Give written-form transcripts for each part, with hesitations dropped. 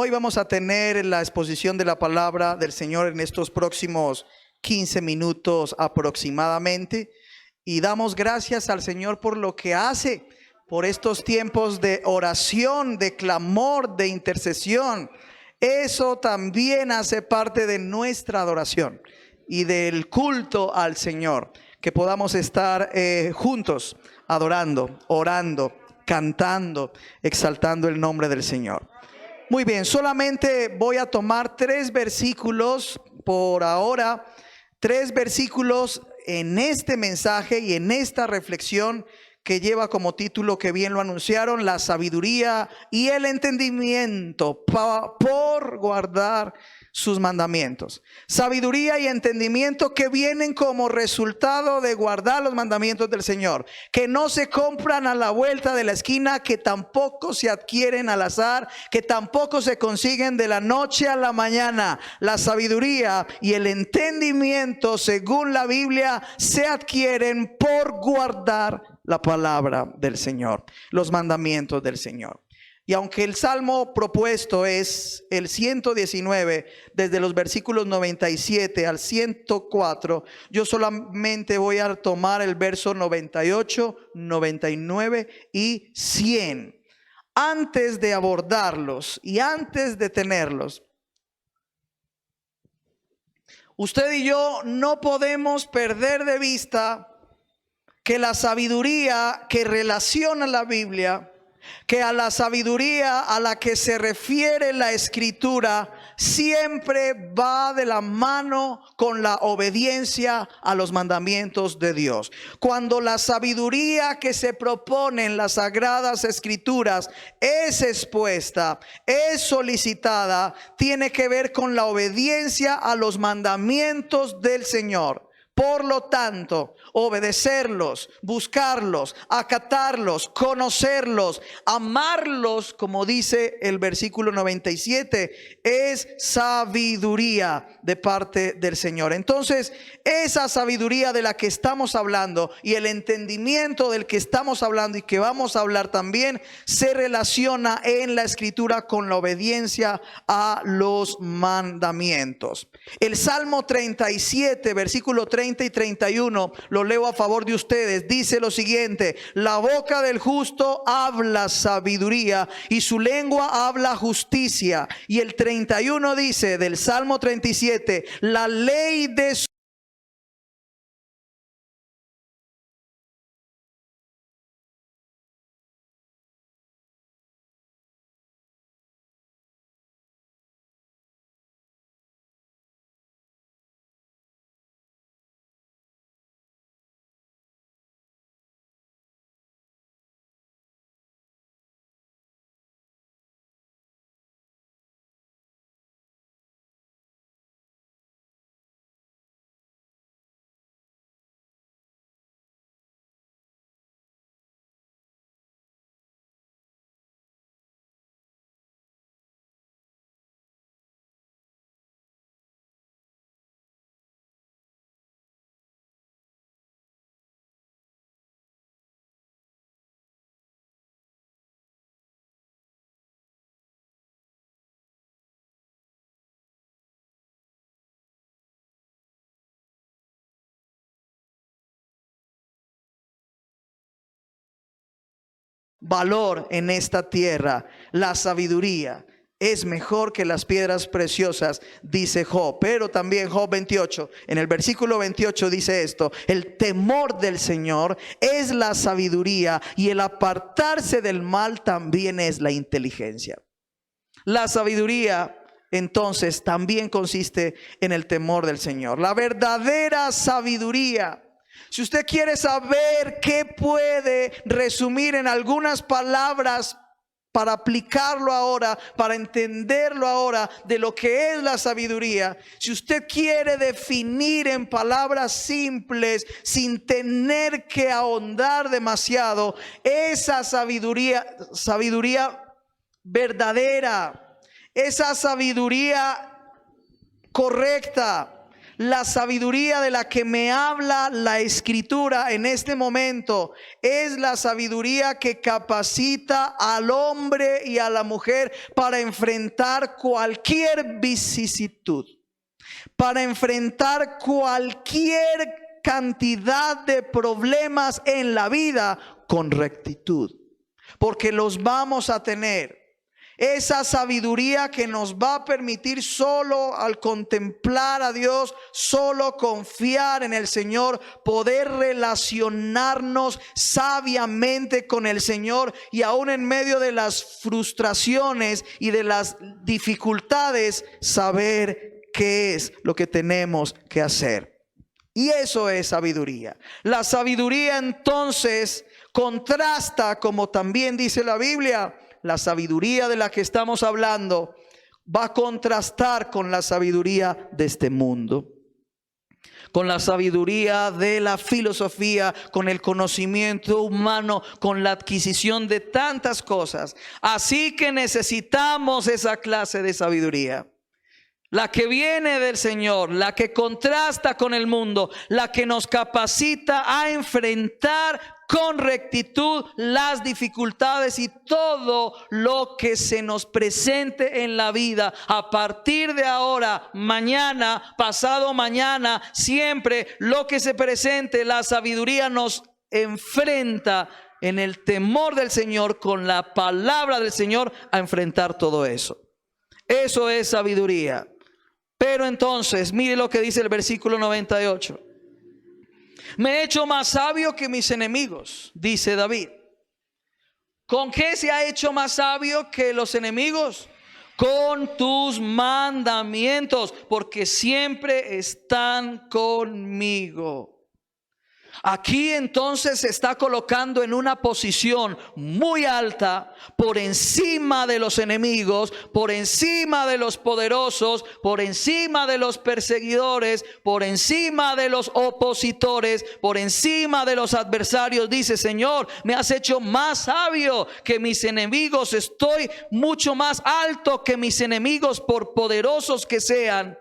Hoy vamos a tener la exposición de la palabra del Señor en estos próximos 15 minutos aproximadamente. Y damos gracias al Señor por lo que hace, por estos tiempos de oración, de clamor, de intercesión. Eso también hace parte de nuestra adoración y del culto al Señor. Que podamos estar juntos, adorando, orando, cantando, exaltando el nombre del Señor. Muy bien, solamente voy a tomar 3 versículos por ahora, 3 versículos en este mensaje y en esta reflexión que lleva como título, que bien lo anunciaron, la sabiduría y el entendimiento por guardar sus mandamientos. Sabiduría y entendimiento que vienen como resultado de guardar los mandamientos del Señor, que no se compran a la vuelta de la esquina, que tampoco se adquieren al azar, que tampoco se consiguen de la noche a la mañana. La sabiduría y el entendimiento, según la Biblia, se adquieren por guardar la palabra del Señor, los mandamientos del Señor. Y aunque el salmo propuesto es el 119, desde los versículos 97 al 104, yo solamente voy a tomar el verso 98, 99 y 100. Antes de abordarlos y antes de tenerlos, usted y yo no podemos perder de vista que la sabiduría que relaciona la Biblia, que a la sabiduría a la que se refiere la Escritura, siempre va de la mano con la obediencia a los mandamientos de Dios. Cuando la sabiduría que se propone en las Sagradas Escrituras es expuesta, es solicitada, tiene que ver con la obediencia a los mandamientos del Señor. Por lo tanto, obedecerlos, buscarlos, acatarlos, conocerlos, amarlos, como dice el versículo 97, es sabiduría de parte del Señor. Entonces, esa sabiduría de la que estamos hablando y el entendimiento del que estamos hablando y que vamos a hablar también, se relaciona en la Escritura con la obediencia a los mandamientos. El Salmo 37, versículo 30 y 31, lo leo a favor de ustedes, dice lo siguiente: la boca del justo habla sabiduría y su lengua habla justicia. Y el 31 dice del Salmo 37, la ley de su valor en esta tierra, la sabiduría es mejor que las piedras preciosas, dice Job. Pero también Job 28, en el versículo 28 dice esto: el temor del Señor es la sabiduría y el apartarse del mal también es la inteligencia. La sabiduría entonces también consiste en el temor del Señor. La verdadera sabiduría, si usted quiere saber qué puede resumir en algunas palabras para aplicarlo ahora, para entenderlo ahora de lo que es la sabiduría, si usted quiere definir en palabras simples sin tener que ahondar demasiado, esa sabiduría verdadera, esa sabiduría correcta, La sabiduría de la que me habla la Escritura en este momento es la sabiduría que capacita al hombre y a la mujer para enfrentar cualquier vicisitud, para enfrentar cualquier cantidad de problemas en la vida con rectitud, porque los vamos a tener. Esa sabiduría que nos va a permitir solo al contemplar a Dios, solo confiar en el Señor, poder relacionarnos sabiamente con el Señor y aún en medio de las frustraciones y de las dificultades, saber qué es lo que tenemos que hacer. Y eso es sabiduría. La sabiduría entonces contrasta, como también dice la Biblia, la sabiduría de la que estamos hablando va a contrastar con la sabiduría de este mundo, con la sabiduría de la filosofía, con el conocimiento humano, con la adquisición de tantas cosas. Así que necesitamos esa clase de sabiduría, la que viene del Señor, la que contrasta con el mundo, la que nos capacita a enfrentar con rectitud las dificultades y todo lo que se nos presente en la vida. A partir de ahora, mañana, pasado mañana, siempre lo que se presente, la sabiduría nos enfrenta en el temor del Señor, con la palabra del Señor, a enfrentar todo eso. Eso es sabiduría. Pero entonces, mire lo que dice el versículo 98. Me he hecho más sabio que mis enemigos, dice David. ¿Con qué se ha hecho más sabio que los enemigos? Con tus mandamientos, porque siempre están conmigo. Aquí entonces se está colocando en una posición muy alta, por encima de los enemigos, por encima de los poderosos, por encima de los perseguidores, por encima de los opositores, por encima de los adversarios. Dice: Señor, me has hecho más sabio que mis enemigos, estoy mucho más alto que mis enemigos, por poderosos que sean.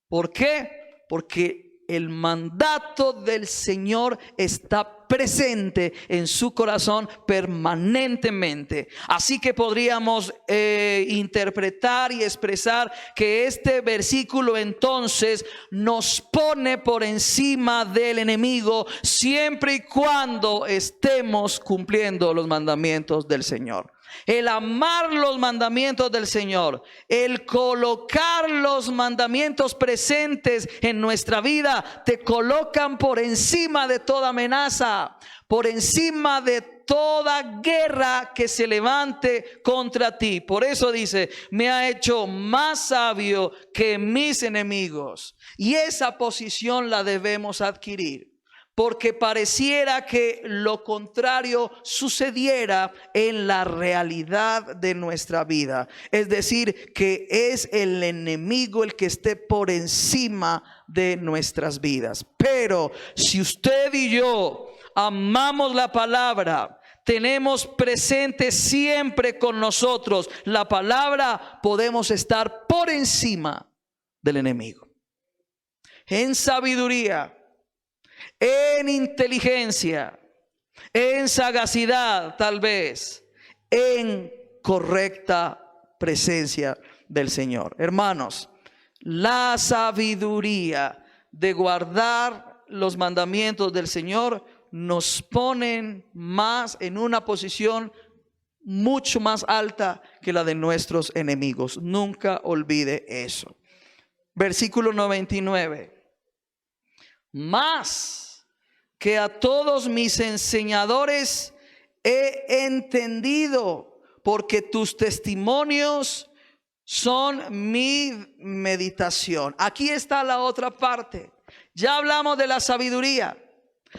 ¿Por qué? Porque el mandato del Señor está presente en su corazón permanentemente. Así que podríamos interpretar y expresar que este versículo entonces nos pone por encima del enemigo, siempre y cuando estemos cumpliendo los mandamientos del Señor. El amar los mandamientos del Señor, el colocar los mandamientos presentes en nuestra vida, te colocan por encima de toda amenaza, por encima de toda guerra que se levante contra ti. Por eso dice: me ha hecho más sabio que mis enemigos. Y esa posición la debemos adquirir, porque pareciera que lo contrario sucediera en la realidad de nuestra vida. Es decir, que es el enemigo el que esté por encima de nuestras vidas. Pero si usted y yo amamos la palabra, tenemos presente siempre con nosotros la palabra, podemos estar por encima del enemigo. En sabiduría, en inteligencia, en sagacidad, tal vez, en correcta presencia del Señor. Hermanos, la sabiduría de guardar los mandamientos del Señor nos ponen más en una posición mucho más alta que la de nuestros enemigos. Nunca olvide eso. Versículo 99. Más que a todos mis enseñadores he entendido, porque tus testimonios son mi meditación. Aquí está la otra parte. Ya hablamos de la sabiduría.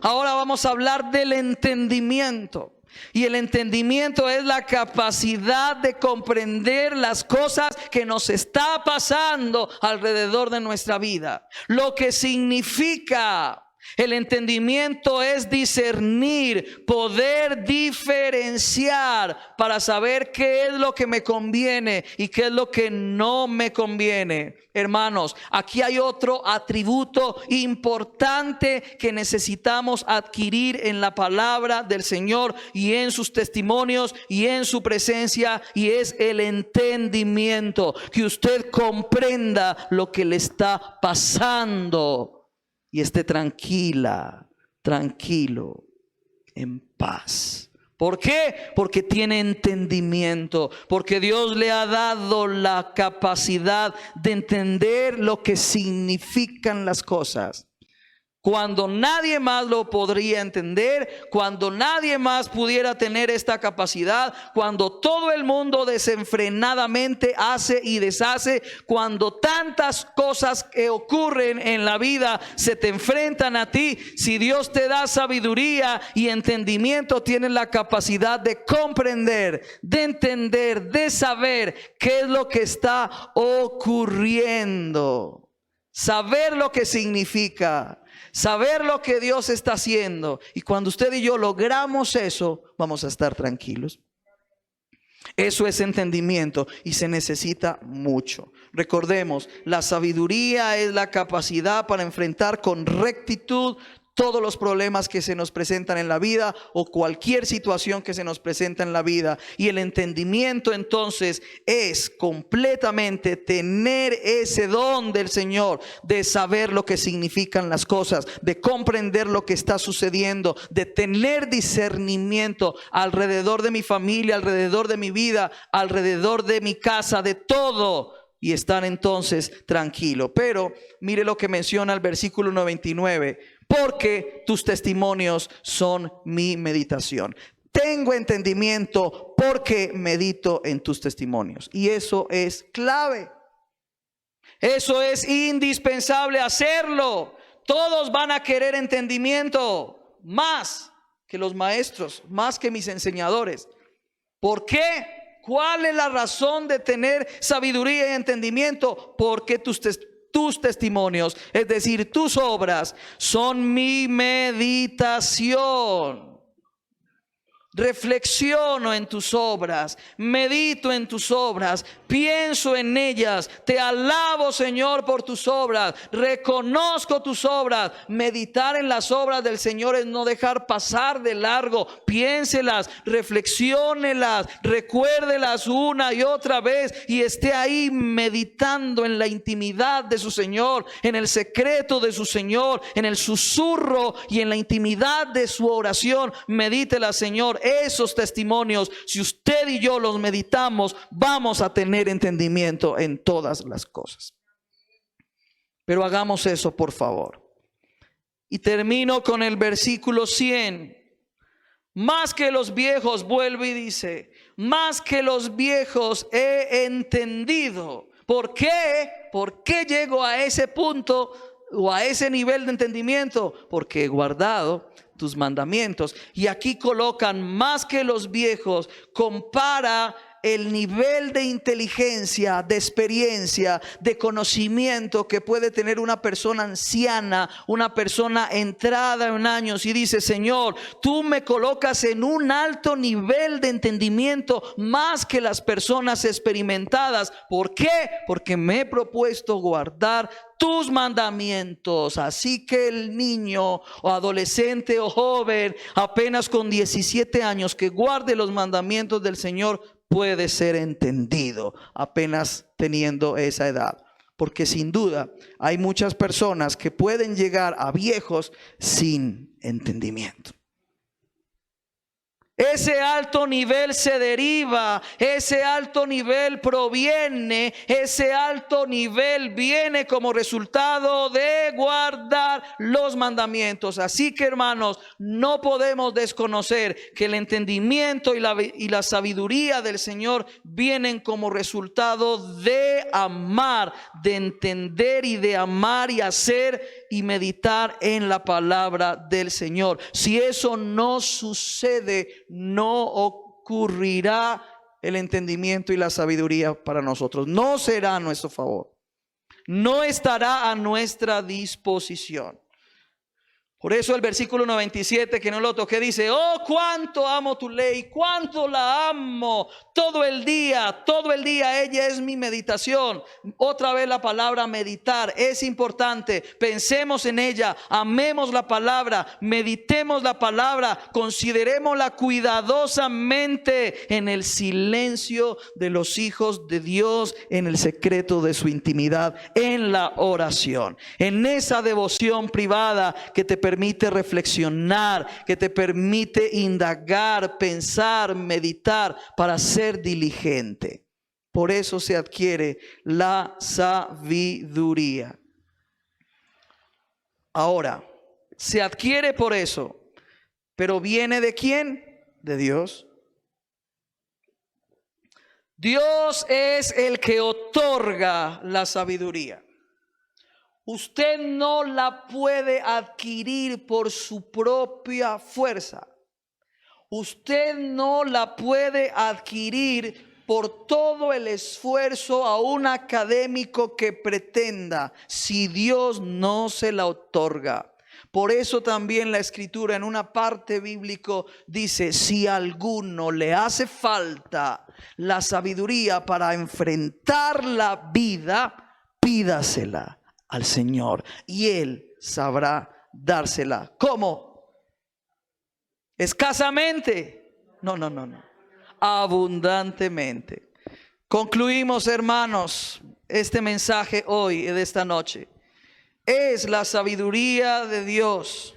Ahora vamos a hablar del entendimiento. Y el entendimiento es la capacidad de comprender las cosas que nos está pasando alrededor de nuestra vida. Lo que significa El entendimiento es discernir, poder diferenciar para saber qué es lo que me conviene y qué es lo que no me conviene. Hermanos, aquí hay otro atributo importante que necesitamos adquirir en la palabra del Señor y en sus testimonios y en su presencia, y es el entendimiento. Que usted comprenda lo que le está pasando y esté tranquila, tranquilo, en paz. ¿Por qué? Porque tiene entendimiento, porque Dios le ha dado la capacidad de entender lo que significan las cosas. Cuando nadie más lo podría entender, cuando nadie más pudiera tener esta capacidad, cuando todo el mundo desenfrenadamente hace y deshace, cuando tantas cosas que ocurren en la vida se te enfrentan a ti, si Dios te da sabiduría y entendimiento, tienes la capacidad de comprender, de entender, de saber qué es lo que está ocurriendo, saber lo que significa, saber lo que Dios está haciendo. Y cuando usted y yo logramos eso, vamos a estar tranquilos. Eso es entendimiento y se necesita mucho. Recordemos, la sabiduría es la capacidad para enfrentar con rectitud todos los problemas que se nos presentan en la vida o cualquier situación que se nos presenta en la vida. Y el entendimiento entonces es completamente tener ese don del Señor de saber lo que significan las cosas, de comprender lo que está sucediendo, de tener discernimiento alrededor de mi familia, alrededor de mi vida, alrededor de mi casa, de todo, y estar entonces tranquilo. Pero mire lo que menciona el versículo 99. Porque tus testimonios son mi meditación. Tengo entendimiento porque medito en tus testimonios. Y eso es clave. Eso es indispensable hacerlo. Todos van a querer entendimiento, más que los maestros, más que mis enseñadores. ¿Por qué? ¿Cuál es la razón de tener sabiduría y entendimiento? Porque tus testimonios, es decir, tus obras, son mi meditación. Reflexiono en tus obras, medito en tus obras, pienso en ellas, te alabo, Señor, por tus obras, reconozco tus obras. Meditar en las obras del Señor es no dejar pasar de largo. Piénselas, reflexiónelas, recuérdelas una y otra vez y esté ahí meditando en la intimidad de su Señor, en el secreto de su Señor, en el susurro y en la intimidad de su oración. Medítela, Señor. Esos testimonios, si usted y yo los meditamos, vamos a tener entendimiento en todas las cosas. Pero hagamos eso, por favor. Y termino con el versículo 100. Más que los viejos, vuelve y dice, más que los viejos he entendido. ¿Por qué? ¿Por qué llego a ese punto o a ese nivel de entendimiento? Porque he guardado tus mandamientos. Y aquí colocan más que los viejos, compara el nivel de inteligencia, de experiencia, de conocimiento que puede tener una persona anciana, una persona entrada en años, y dice: Señor, tú me colocas en un alto nivel de entendimiento más que las personas experimentadas. ¿Por qué? Porque me he propuesto guardar tus mandamientos. Así que el niño o adolescente o joven apenas con 17 años que guarde los mandamientos del Señor puede ser entendido apenas teniendo esa edad. Porque sin duda hay muchas personas que pueden llegar a viejos sin entendimiento. Ese alto nivel se deriva, ese alto nivel proviene, ese alto nivel viene como resultado de guardar los mandamientos. Así que, hermanos, no podemos desconocer que el entendimiento y la sabiduría del Señor vienen como resultado de amar, de entender y de amar y hacer y meditar en la palabra del Señor. Si eso no sucede, no ocurrirá el entendimiento y la sabiduría para nosotros. No será a nuestro favor. No estará a nuestra disposición. Por eso el versículo 97, que no lo toqué, dice: oh, cuánto amo tu ley, cuánto la amo, todo el día ella es mi meditación. Otra vez la palabra meditar es importante. Pensemos en ella, amemos la palabra, meditemos la palabra, considerémosla cuidadosamente en el silencio de los hijos de Dios, en el secreto de su intimidad, en la oración, en esa devoción privada que te permite reflexionar, que te permite indagar, pensar, meditar para ser diligente. Por eso se adquiere la sabiduría. Ahora, se adquiere por eso, pero ¿viene de quién? De Dios. Dios es el que otorga la sabiduría. Usted no la puede adquirir por su propia fuerza. Usted no la puede adquirir por todo el esfuerzo aún académico que pretenda, si Dios no se la otorga. Por eso también la Escritura en una parte bíblica dice: si a alguno le hace falta la sabiduría para enfrentar la vida, pídasela al Señor y Él sabrá dársela. ¿Cómo? ¿Escasamente? No. Abundantemente. Concluimos, hermanos, este mensaje hoy, de esta noche. Es la sabiduría de Dios.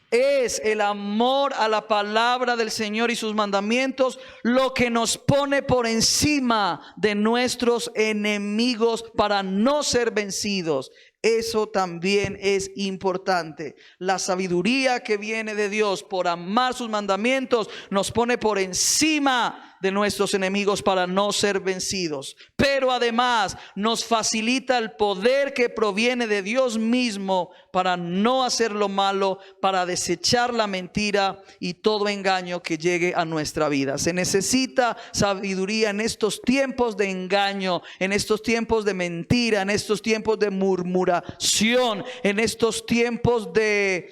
Es el amor a la palabra del Señor y sus mandamientos lo que nos pone por encima de nuestros enemigos para no ser vencidos. Eso también es importante. La sabiduría que viene de Dios por amar sus mandamientos nos pone por encima de nuestros enemigos para no ser vencidos. Pero además nos facilita el poder que proviene de Dios mismo para no hacer lo malo, para desechar la mentira y todo engaño que llegue a nuestra vida. Se necesita sabiduría en estos tiempos de engaño, en estos tiempos de mentira, en estos tiempos de murmuración, en estos tiempos de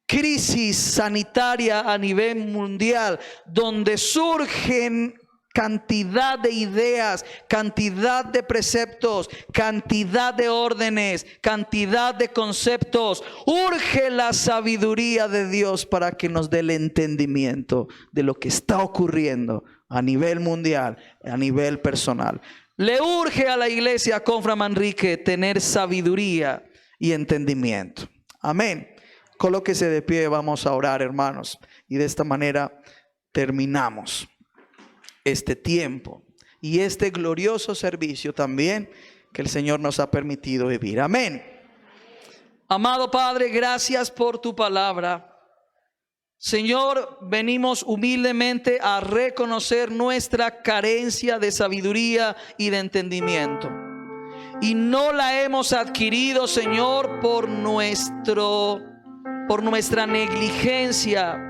crisis sanitaria a nivel mundial, donde surgen cantidad de ideas, cantidad de preceptos, cantidad de órdenes, cantidad de conceptos. Urge la sabiduría de Dios para que nos dé el entendimiento de lo que está ocurriendo a nivel mundial, a nivel personal. Le urge a la iglesia Confra Manrique tener sabiduría y entendimiento. Amén. Colóquese de pie, vamos a orar, hermanos, y de esta manera terminamos este tiempo y este glorioso servicio también que el Señor nos ha permitido vivir. Amén. Amado Padre, gracias por tu palabra. Señor, venimos humildemente a reconocer nuestra carencia de sabiduría y de entendimiento. Y no la hemos adquirido, Señor, por nuestra negligencia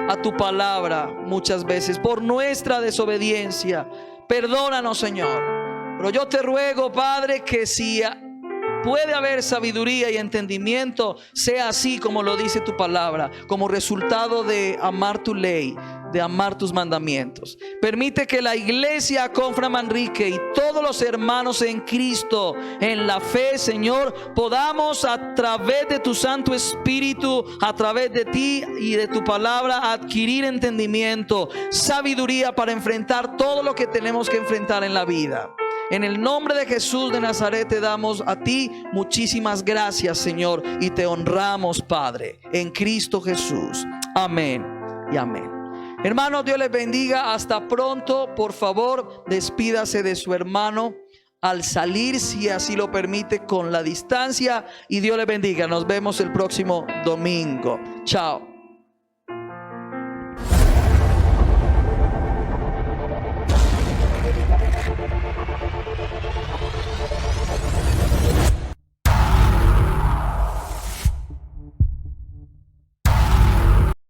a tu palabra muchas veces, por nuestra desobediencia. Perdónanos, Señor. Pero yo te ruego, Padre, que si puede haber sabiduría y entendimiento, sea así como lo dice tu palabra, como resultado de amar tu ley, de amar tus mandamientos. Permite que la iglesia Confra Manrique y todos los hermanos en Cristo, en la fe, Señor, podamos a través de tu Santo Espíritu, a través de ti y de tu palabra, adquirir entendimiento, sabiduría para enfrentar todo lo que tenemos que enfrentar en la vida. En el nombre de Jesús de Nazaret te damos a ti muchísimas gracias, Señor, y te honramos, Padre, en Cristo Jesús. Amén y amén. Hermanos, Dios les bendiga. Hasta pronto. Por favor, despídase de su hermano al salir, si así lo permite, con la distancia. Y Dios les bendiga. Nos vemos el próximo domingo. Chao.